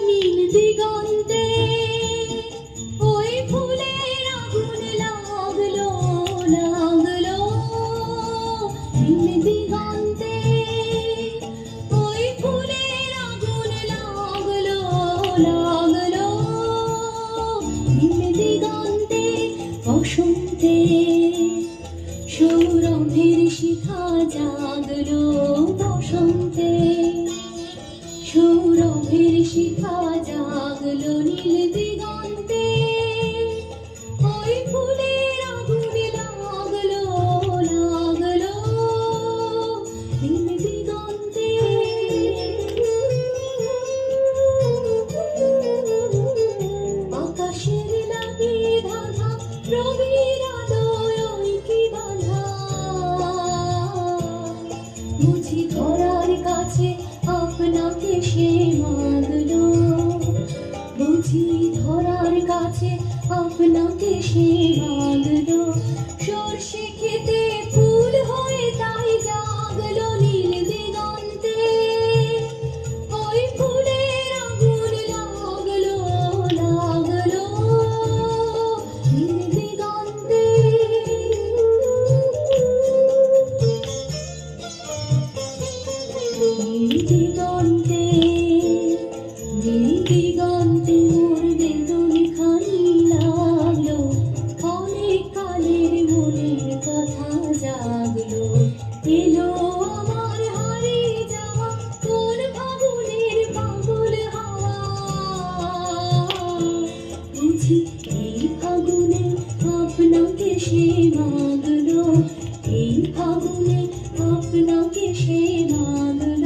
নীল দিগন্তে ওই ফুলের আগুন লাগলো লাগলো, নীল দিগন্তে ওই ফুলের আগুন লাগলো লাগলো, নীল দিগন্তে বসন্তে সৌরভের শিখা জাগলো, বসন্তে সৌরভের শিখা জাগলো, নীল দিগন্তে ওই ফুলের আগুন লাগলো লাগলো, নীল দিগন্তে। আকাশের লাগে ধাঁধা রবির আলোয় ওই কি বাঁধা, বুঝি ধরার কাছে আপনাকে সে মাগলো, বুঝি ধরার কাছে আপনাকে সে মাগলো, সর্ষে খেতে ফুল হয়ে তাই জাগলো, নীল দিগন্তে ওই ফুলের আগুন লাগলো লাগলো, নীল দিগন্তে। নীল দিগন্তে নীল দিগন্তে মোর বেদনে খানি লাগলো, অনেক কালের মনের কথা জাগলো, এলো আমার হারিয়ে যাওয়া কোন ফাগুনের পাগল হাওয়া, বুঝি এই ফাগুনে আপনাকে সে মাগলো, এই ফাগুনে আপনাকে সে মাগলো।